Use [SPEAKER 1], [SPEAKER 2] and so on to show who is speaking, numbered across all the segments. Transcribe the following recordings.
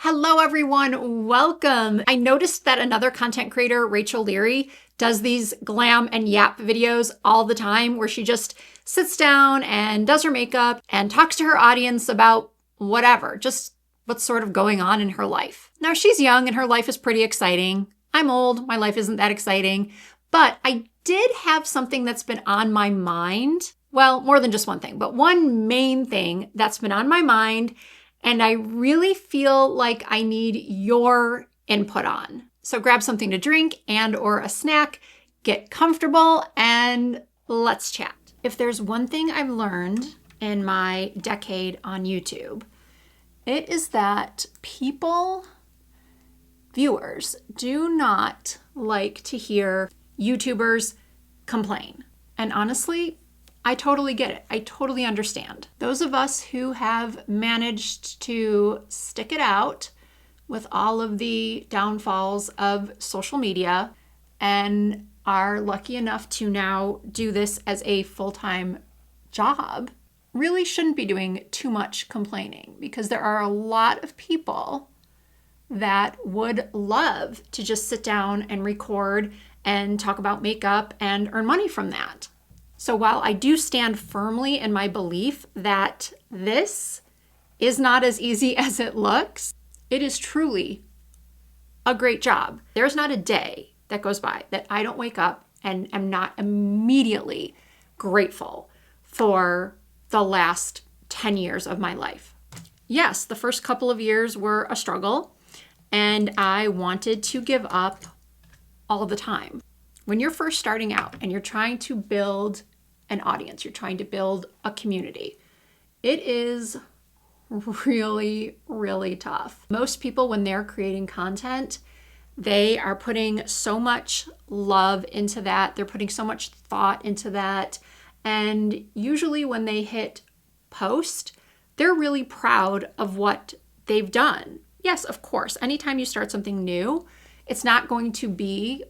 [SPEAKER 1] Hello everyone, welcome. I noticed that another content creator, Rachel Leary, does these Glam and Yap videos all the time where she just sits down and does her makeup and talks to her audience about whatever, just what's sort of going on in her life. Now she's young and her life is pretty exciting. I'm old, my life isn't that exciting, but I did have something that's been on my mind. Well, more than just one thing, but one main thing that's been on my mind and I really feel like I need your input on. So grab something to drink and or a snack, get comfortable, and let's chat. If there's one thing I've learned in my decade on YouTube, it is that viewers, do not like to hear YouTubers complain. And honestly, I totally get it. I totally understand. Those of us who have managed to stick it out with all of the downfalls of social media and are lucky enough to now do this as a full-time job really shouldn't be doing too much complaining, because there are a lot of people that would love to just sit down and record and talk about makeup and earn money from that. So while I do stand firmly in my belief that this is not as easy as it looks, it is truly a great job. There's not a day that goes by that I don't wake up and am not immediately grateful for the last 10 years of my life. Yes, the first couple of years were a struggle, and I wanted to give up all the time. When you're first starting out and you're trying to build an audience, you're trying to build a community, it is really, really tough. Most people, when they're creating content, they are putting so much love into that. They're putting so much thought into that. And usually when they hit post, they're really proud of what they've done. Yes, of course, anytime you start something new, it's not going to be,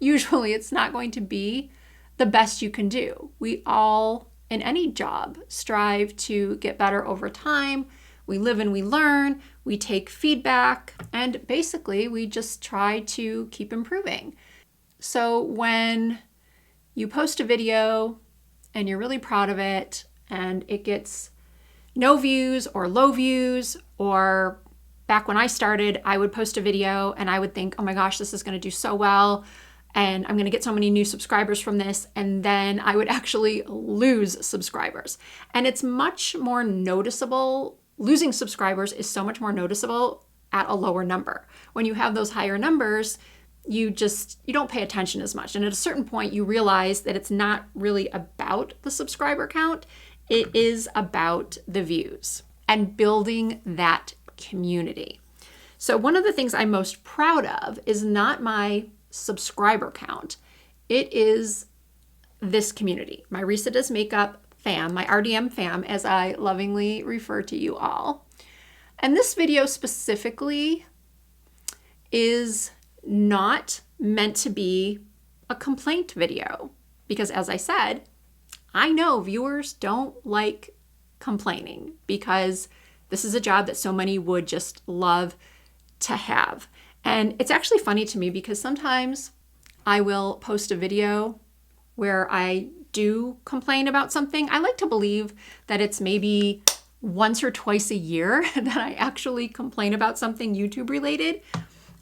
[SPEAKER 1] usually it's not going to be the best you can do. We all, in any job, strive to get better over time. We live and we learn, we take feedback, and basically we just try to keep improving. So when you post a video and you're really proud of it and it gets no views or low views, or back when I started, I would post a video and I would think, oh my gosh, this is going to do so well, and I'm going to get so many new subscribers from this, and then I would actually lose subscribers. And it's much more noticeable. Losing subscribers is so much more noticeable at a lower number. When you have those higher numbers, you don't pay attention as much. And at a certain point, you realize that it's not really about the subscriber count. It is about the views and building that community. So one of the things I'm most proud of is not my subscriber count. It is this community, my Risa Does Makeup fam, my RDM fam, as I lovingly refer to you all. And this video specifically is not meant to be a complaint video, because as I said, I know viewers don't like complaining, because this is a job that so many would just love to have. And it's actually funny to me because sometimes I will post a video where I do complain about something. I like to believe that it's maybe once or twice a year that I actually complain about something YouTube related.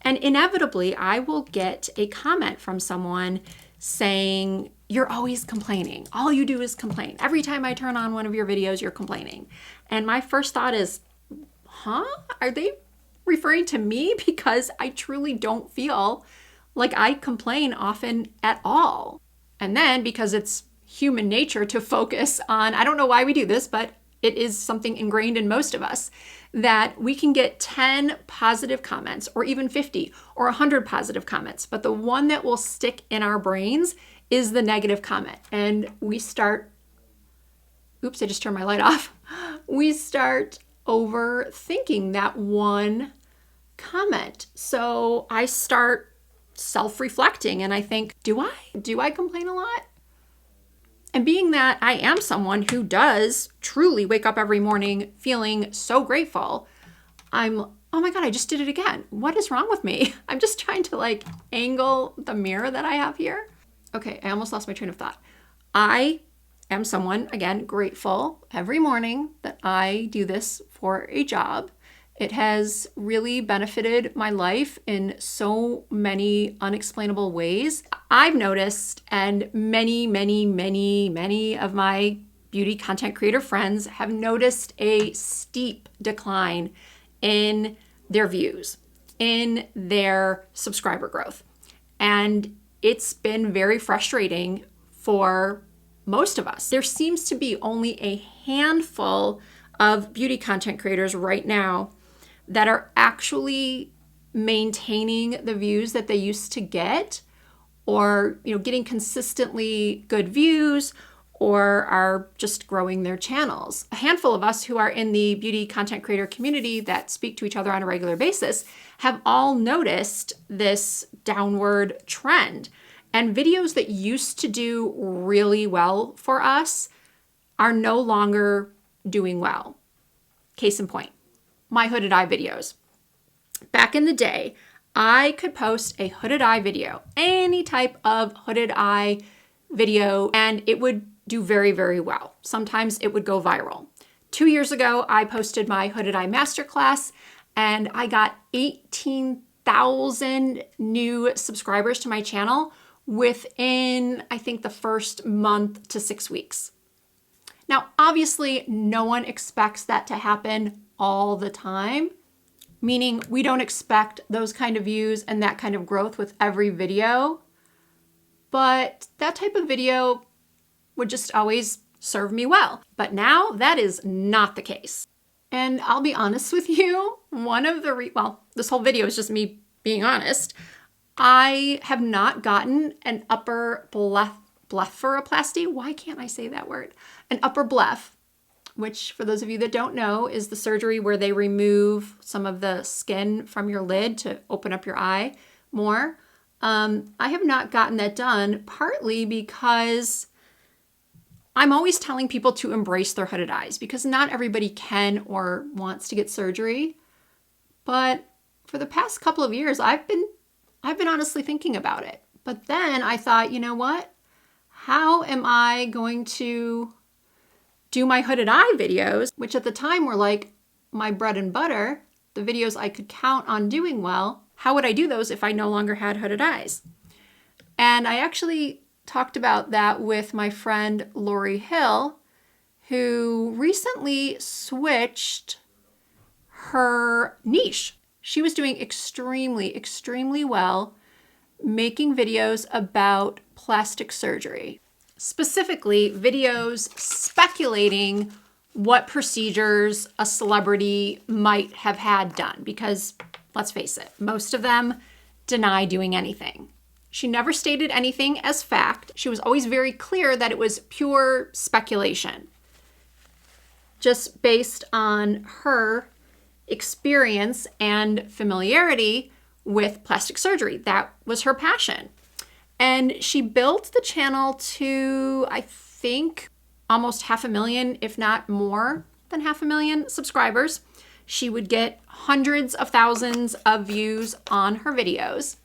[SPEAKER 1] And inevitably, I will get a comment from someone saying, "You're always complaining. All you do is complain. Every time I turn on one of your videos, you're complaining." And my first thought is, are they referring to me? Because I truly don't feel like I complain often at all. And then because it's human nature to focus on, I don't know why we do this, but it is something ingrained in most of us, that we can get 10 positive comments or even 50 or 100 positive comments. But the one that will stick in our brains is the negative comment. And we start, oops, I just turned my light off. We start overthinking that one comment. So I start self-reflecting and I think, do I complain a lot? And being that I am someone who does truly wake up every morning feeling so grateful, I'm oh my God, I just did it again. What is wrong with me? I'm just trying to like angle the mirror that I have here. Okay, I almost lost my train of thought. I am someone, again, grateful every morning that I do this for a job. It has really benefited my life in so many unexplainable ways. I've noticed, and many of my beauty content creator friends have noticed a steep decline in their views, in their subscriber growth. And it's been very frustrating for most of us. There seems to be only a handful of beauty content creators right now that are actually maintaining the views that they used to get, or getting consistently good views, or are just growing their channels. A handful of us who are in the beauty content creator community that speak to each other on a regular basis have all noticed this downward trend. And videos that used to do really well for us are no longer doing well. Case in point, my hooded eye videos. Back in the day, I could post a hooded eye video, any type of hooded eye video, and it would do very, very well. Sometimes it would go viral. 2 years ago, I posted my hooded eye masterclass, and I got 18,000 new subscribers to my channel within, I think, the first month to 6 weeks. Now, obviously, no one expects that to happen all the time, meaning we don't expect those kind of views and that kind of growth with every video. But that type of video would just always serve me well. But now that is not the case. And I'll be honest with you, this whole video is just me being honest. I have not gotten an upper blepharoplasty. Why can't I say that word? An upper bleph, which for those of you that don't know is the surgery where they remove some of the skin from your lid to open up your eye more. I have not gotten that done, partly because I'm always telling people to embrace their hooded eyes, because not everybody can or wants to get surgery. But for the past couple of years, I've been honestly thinking about it. But then I thought, you know what? How am I going to do my hooded eye videos, which at the time were like my bread and butter, the videos I could count on doing well? How would I do those if I no longer had hooded eyes? And I actually talked about that with my friend Lori Hill, who recently switched her niche. She was doing extremely well making videos about plastic surgery, specifically videos speculating what procedures a celebrity might have had done, because let's face it, most of them deny doing anything. She never stated anything as fact. She was always very clear that it was pure speculation, just based on her experience and familiarity with plastic surgery. That was her passion. And she built the channel to, I think, almost 500,000, if not more than 500,000 subscribers. She would get hundreds of thousands of views on her videos.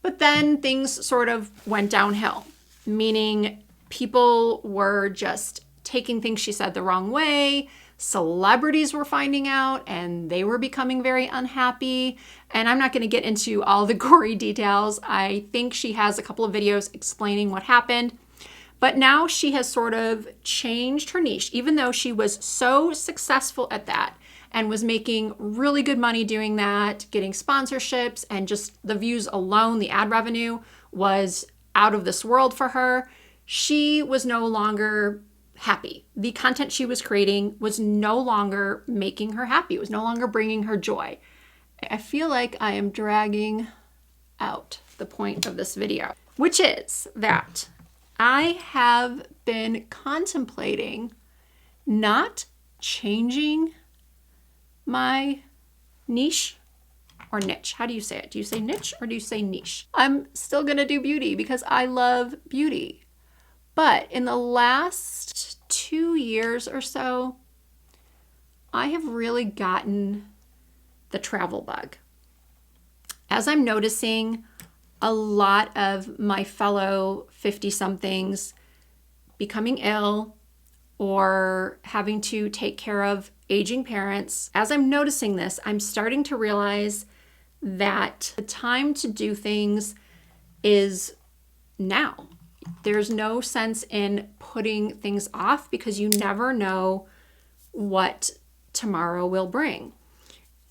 [SPEAKER 1] But then things sort of went downhill, meaning people were just taking things she said the wrong way. Celebrities were finding out and they were becoming very unhappy. And I'm not going to get into all the gory details. I think she has a couple of videos explaining what happened. But now she has sort of changed her niche, even though she was so successful at that and was making really good money doing that, getting sponsorships, and just the views alone, the ad revenue was out of this world for her. She was no longer happy. The content she was creating was no longer making her happy. It was no longer bringing her joy. I feel like I am dragging out the point of this video, which is that I have been contemplating not changing my niche or niche. How do you say it? Do you say niche or do you say niche? I'm still going to do beauty because I love beauty. But in the last 2 years or so, I have really gotten the travel bug. As I'm noticing a lot of my fellow 50-somethings becoming ill or having to take care of aging parents, as I'm noticing this, I'm starting to realize that the time to do things is now. There's no sense in putting things off because you never know what tomorrow will bring.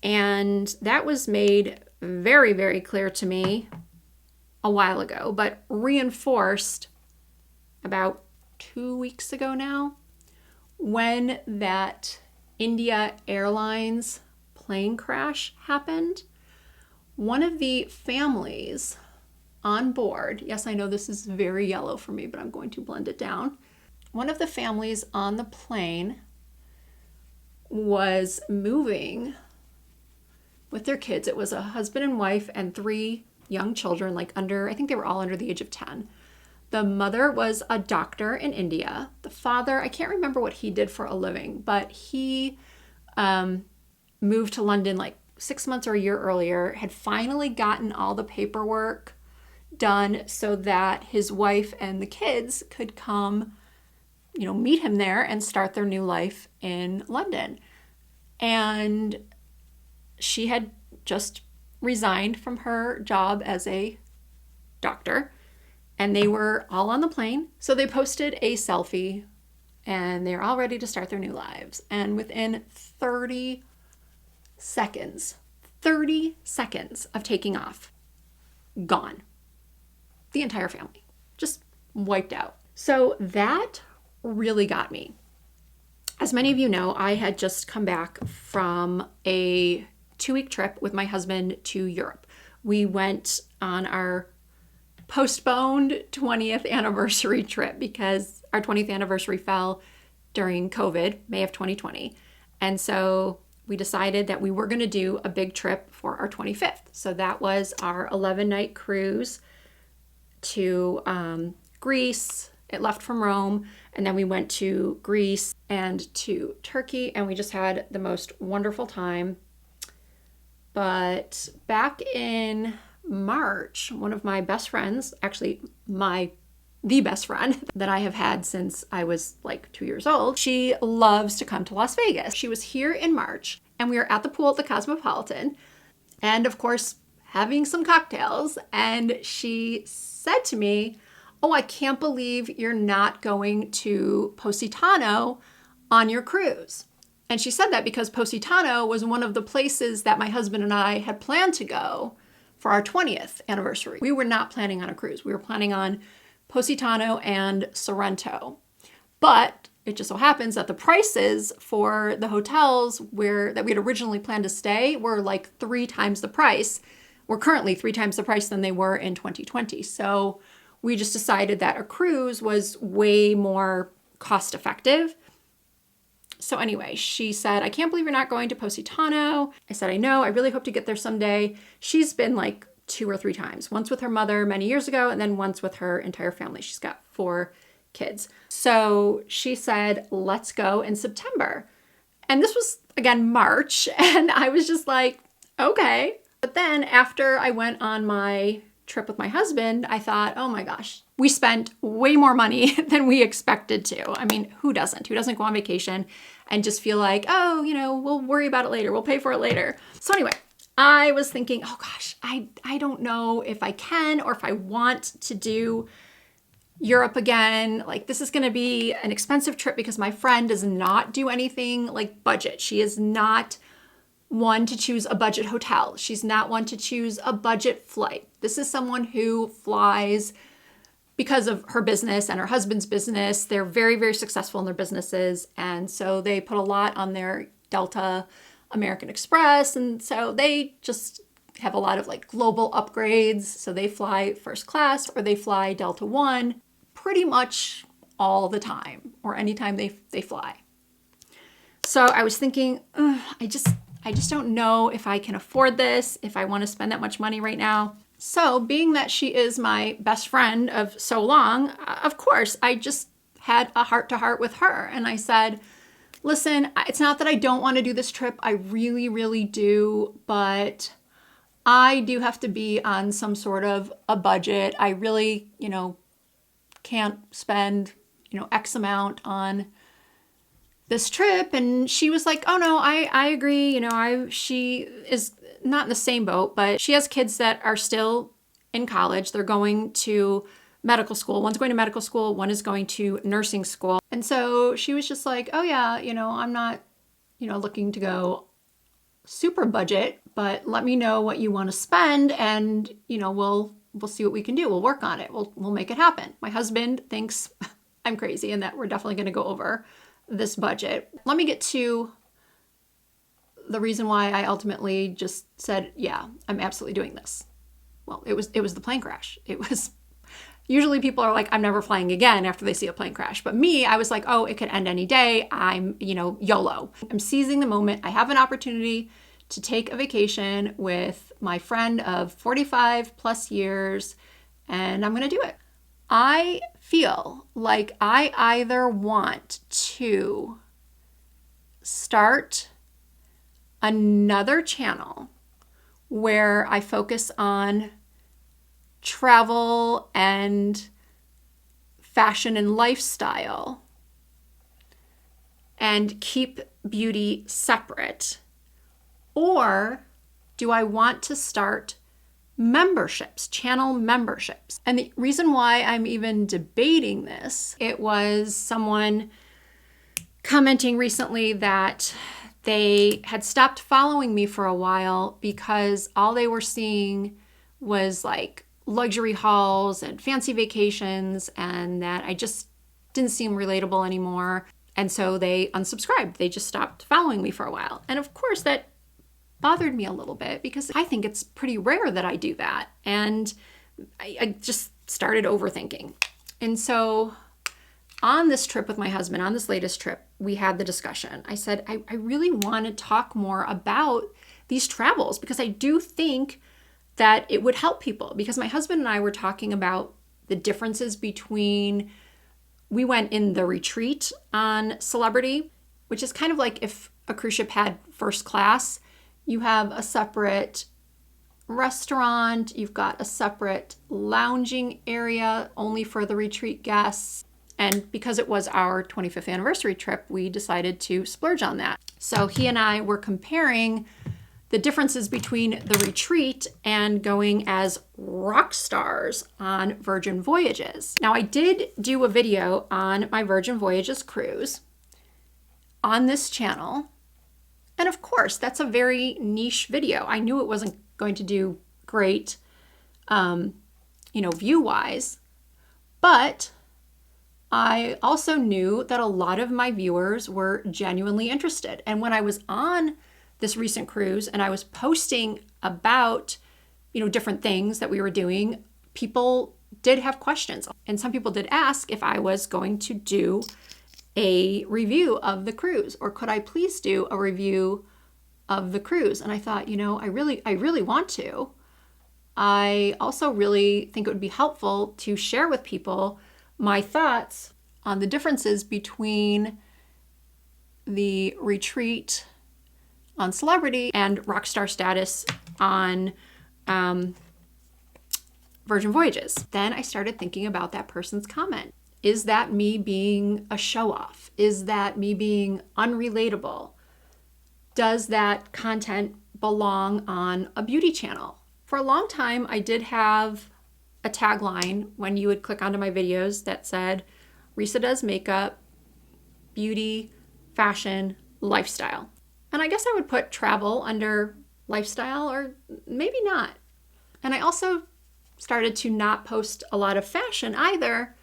[SPEAKER 1] And that was made very, very clear to me a while ago, but reinforced about 2 weeks ago now when that India Airlines plane crash happened. One of the families on board, yes, I know this is very yellow for me, but I'm going to blend it down. One of the families on the plane was moving with their kids. It was a husband and wife and 3 young children, I think they were all under the age of 10. The mother was a doctor in India. The father, I can't remember what he did for a living, but he moved to London 6 months or a year earlier, had finally gotten all the paperwork done so that his wife and the kids could come, meet him there and start their new life in London. And she had just resigned from her job as a doctor, and they were all on the plane. So they posted a selfie and they're all ready to start their new lives. And within 30 seconds of taking off, gone. The entire family just wiped out. So that really got me. As many of you know, I had just come back from a 2-week trip with my husband to Europe. We went on our postponed 20th anniversary trip because our 20th anniversary fell during COVID, May of 2020. And so we decided that we were going to do a big trip for our 25th. So that was our 11-night cruise to Greece. It left from Rome, and then we went to Greece and to Turkey, and we just had the most wonderful time. But back in March, one of my best friends, actually the best friend that I have had since I was 2 years old, she loves to come to Las Vegas. She was here in March, and we were at the pool at the Cosmopolitan, and of course, having some cocktails, and she said to me, "Oh, I can't believe you're not going to Positano on your cruise." And she said that because Positano was one of the places that my husband and I had planned to go for our 20th anniversary. We were not planning on a cruise. We were planning on Positano and Sorrento. But it just so happens that the prices for the hotels that we had originally planned to stay were 3 times the price. We're currently 3 times the price than they were in 2020. So we just decided that a cruise was way more cost effective. So anyway, she said, "I can't believe you're not going to Positano." I said, "I know, I really hope to get there someday." She's been 2 or 3 times, once with her mother many years ago, and then once with her entire family. She's got 4 kids. So she said, "Let's go in September." And this was, again, March. And I was just okay. But then after I went on my trip with my husband, I thought, oh my gosh, we spent way more money than we expected to. I mean, who doesn't? Who doesn't go on vacation and just feel we'll worry about it later. We'll pay for it later. So anyway, I was thinking, oh gosh, I don't know if I can or if I want to do Europe again. This is going to be an expensive trip because my friend does not do anything budget. She is not one to choose a budget hotel. She's not one to choose a budget flight. This is someone who flies because of her business and her husband's business. They're very, very successful in their businesses. And so they put a lot on their Delta American Express. And so they just have a lot of global upgrades. So they fly first class or they fly Delta One pretty much all the time or anytime they fly. So I was thinking, I just don't know if I can afford this, if I want to spend that much money right now. So being that she is my best friend of so long, of course, I just had a heart-to-heart with her. And I said, listen, it's not that I don't want to do this trip. I really, really do, but I do have to be on some sort of a budget. I really, can't spend, X amount on this trip. And she was like, oh no, I agree. She is not in the same boat, but she has kids that are still in college. They're going to medical school. One's going to medical school. One is going to nursing school. And so she was just like, oh yeah, I'm not, looking to go super budget, but let me know what you want to spend and, we'll see what we can do. We'll work on it. We'll make it happen. My husband thinks I'm crazy and that we're definitely going to go over this budget. Let me get to the reason why I ultimately just said, yeah, I'm absolutely doing this. Well, it was the plane crash. Usually people are like, I'm never flying again after they see a plane crash. But me, I was like, oh, it could end any day. I'm, YOLO. I'm seizing the moment. I have an opportunity to take a vacation with my friend of 45 plus years, and I'm going to do it. I feel like I either want to start another channel where I focus on travel and fashion and lifestyle and keep beauty separate, or do I want to start memberships, channel memberships? And the reason why I'm even debating this, it was someone commenting recently that they had stopped following me for a while because all they were seeing was like luxury hauls and fancy vacations, and that I just didn't seem relatable anymore. And so they unsubscribed. They just stopped following me for a while. And of course that bothered me a little bit because I think it's pretty rare that I do that. And I just started overthinking. And so on this trip with my husband, on this latest trip, we had the discussion. I said, I really want to talk more about these travels because I do think that it would help people. Because my husband and I were talking about the differences between, we went in the retreat on Celebrity, which is kind of like if a cruise ship had first class. You have a separate restaurant, you've got a separate lounging area only for the retreat guests. And because it was our 25th anniversary trip, we decided to splurge on that. So he and I were comparing the differences between the retreat and going as rock stars on Virgin Voyages. Now, I did do a video on my Virgin Voyages cruise on this channel. And of course, that's a very niche video. I knew it wasn't going to do great, view-wise, but I also knew that a lot of my viewers were genuinely interested. And when I was on this recent cruise and I was posting about, different things that we were doing, people did have questions. And some people did ask if I was going to do a review of the cruise, or could I please do a review of the cruise? And I thought, I really want to. I also really think it would be helpful to share with people my thoughts on the differences between the retreat on Celebrity and rockstar status on Virgin Voyages. Then I started thinking about that person's comment. Is that me being a show-off? Is that me being unrelatable? Does that content belong on a beauty channel? For a long time, I did have a tagline when you would click onto my videos that said, Risa does makeup, beauty, fashion, lifestyle. And I guess I would put travel under lifestyle, or maybe not. And I also started to not post a lot of fashion either,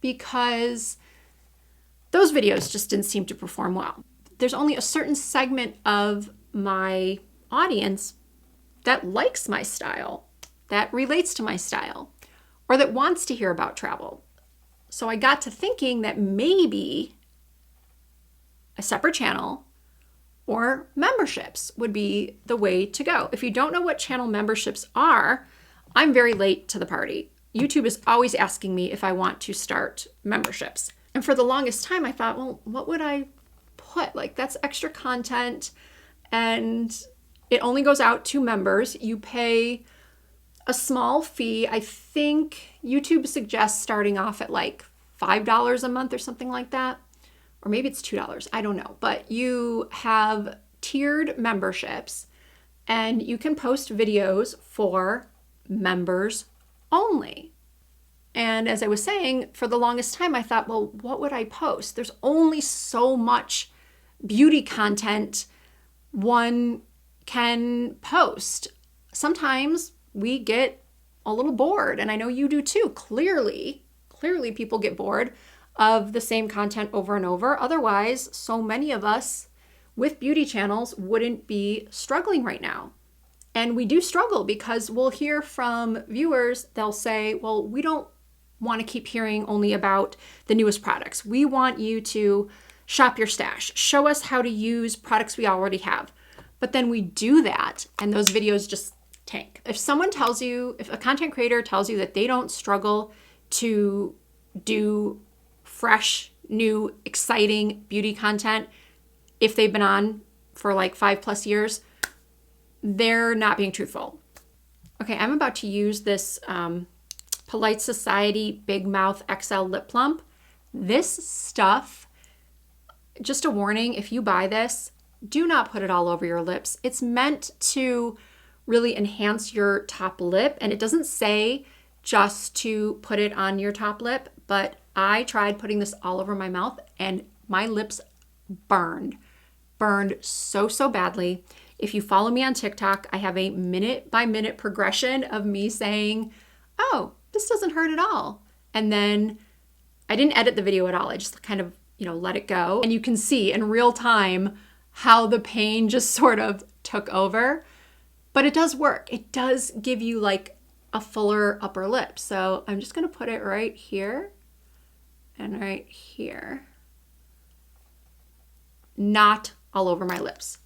[SPEAKER 1] because those videos just didn't seem to perform well. There's only a certain segment of my audience that likes my style, that relates to my style, or that wants to hear about travel. So I got to thinking that maybe a separate channel or memberships would be the way to go. If you don't know what channel memberships are, I'm very late to the party. YouTube is always asking me if I want to start memberships. And for the longest time, I thought, well, what would I put? Like, that's extra content, and it only goes out to members. You pay a small fee. I think YouTube suggests starting off at like $5 a month or something like that. Or maybe it's $2. I don't know. But you have tiered memberships, and you can post videos for members only. And as I was saying, for the longest time, I thought, well, what would I post? There's only so much beauty content one can post. Sometimes we get a little bored, and I know you do too. Clearly people get bored of the same content over and over. Otherwise, so many of us with beauty channels wouldn't be struggling right now. And we do struggle because we'll hear from viewers, they'll say, well, we don't want to keep hearing only about the newest products. We want you to shop your stash, show us how to use products we already have. But then we do that, and those videos just tank. If a content creator tells you that they don't struggle to do fresh, new, exciting beauty content if they've been on for like 5+ years, they're not being truthful. Okay, I'm about to use this Polite Society Big Mouth XL Lip Plump. This stuff, just a warning, if you buy this, do not put it all over your lips. It's meant to really enhance your top lip, and it doesn't say just to put it on your top lip, but I tried putting this all over my mouth and my lips burned so badly. If you follow me on TikTok, I have a minute-by-minute progression of me saying, oh, this doesn't hurt at all. And then I didn't edit the video at all. I just kind of, let it go. And you can see in real time how the pain just sort of took over. But it does work. It does give you like a fuller upper lip. So I'm just going to put it right here and right here. Not all over my lips.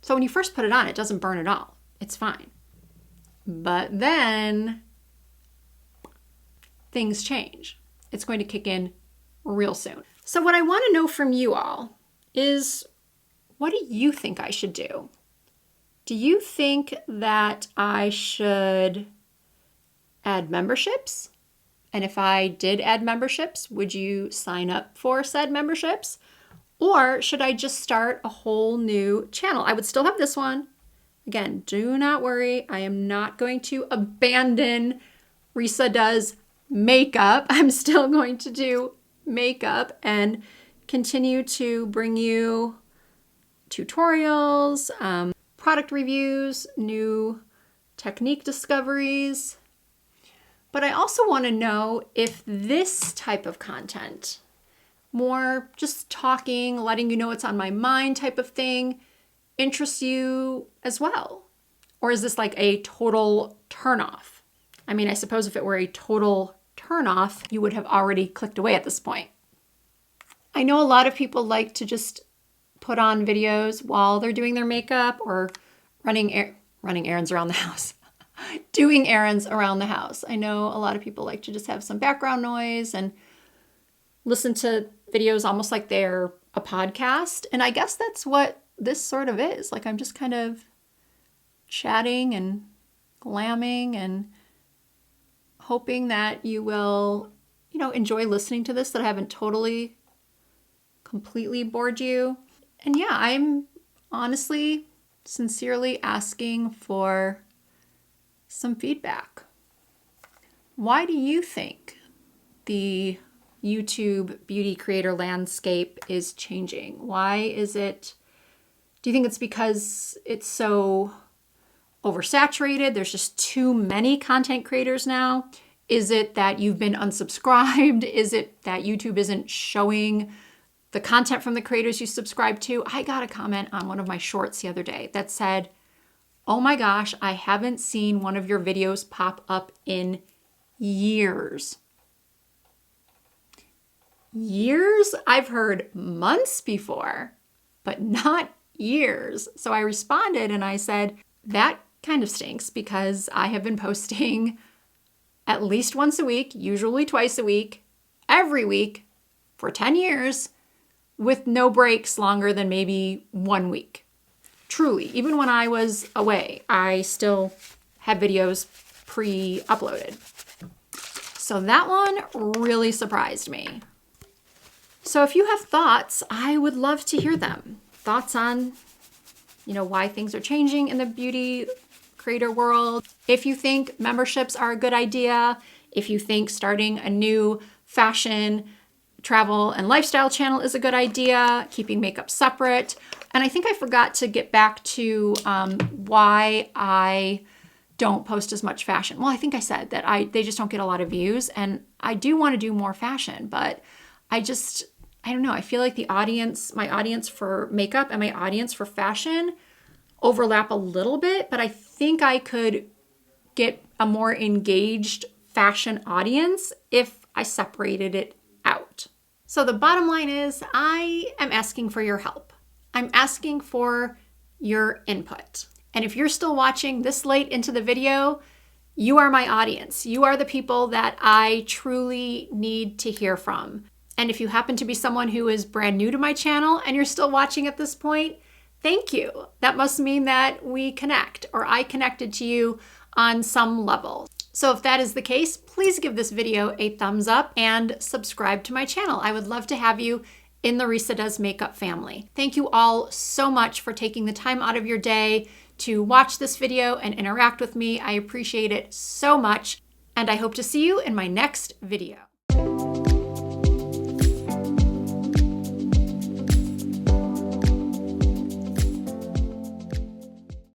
[SPEAKER 1] So when you first put it on, it doesn't burn at all. It's fine. But then things change. It's going to kick in real soon. So what I want to know from you all is, what do you think I should do? Do you think that I should add memberships? And if I did add memberships, would you sign up for said memberships? Or should I just start a whole new channel? I would still have this one. Again, do not worry. I am not going to abandon Risa Does Makeup. I'm still going to do makeup and continue to bring you tutorials, product reviews, new technique discoveries. But I also want to know if this type of content, more just talking, letting you know what's on my mind type of thing, interests you as well. Or is this like a total turnoff? I mean, I suppose if it were a total turnoff, you would have already clicked away at this point. I know a lot of people like to just put on videos while they're doing their makeup or running errands around the house. Doing errands around the house. I know a lot of people like to just have some background noise and listen to videos almost like they're a podcast. And I guess that's what this sort of is. Like, I'm just kind of chatting and glamming and hoping that you will, enjoy listening to this, that I haven't totally, completely bored you. And yeah, I'm honestly, sincerely asking for some feedback. Why do you think the YouTube beauty creator landscape is changing? Why is it? Do you think it's because it's so oversaturated? There's just too many content creators now? Is it that you've been unsubscribed? Is it that YouTube isn't showing the content from the creators you subscribe to? I got a comment on one of my shorts the other day that said, oh my gosh, I haven't seen one of your videos pop up in years. Years? I've heard months before, but not years. So I responded and I said, that kind of stinks because I have been posting at least once a week, usually twice a week, every week for 10 years with no breaks longer than maybe 1 week. Truly, even when I was away, I still had videos pre-uploaded. So that one really surprised me. So if you have thoughts, I would love to hear them. Thoughts on, why things are changing in the beauty creator world. If you think memberships are a good idea, if you think starting a new fashion, travel, and lifestyle channel is a good idea, keeping makeup separate. And I think I forgot to get back to why I don't post as much fashion. Well, I think I said that they just don't get a lot of views, and I do want to do more fashion, but I don't know. I feel like my audience for makeup and my audience for fashion overlap a little bit, but I think I could get a more engaged fashion audience if I separated it out. So the bottom line is I am asking for your help. I'm asking for your input. And if you're still watching this late into the video, you are my audience. You are the people that I truly need to hear from. And if you happen to be someone who is brand new to my channel and you're still watching at this point, thank you. That must mean that we connect, or I connected to you on some level. So if that is the case, please give this video a thumbs up and subscribe to my channel. I would love to have you in the Risa Does Makeup family. Thank you all so much for taking the time out of your day to watch this video and interact with me. I appreciate it so much, and I hope to see you in my next video.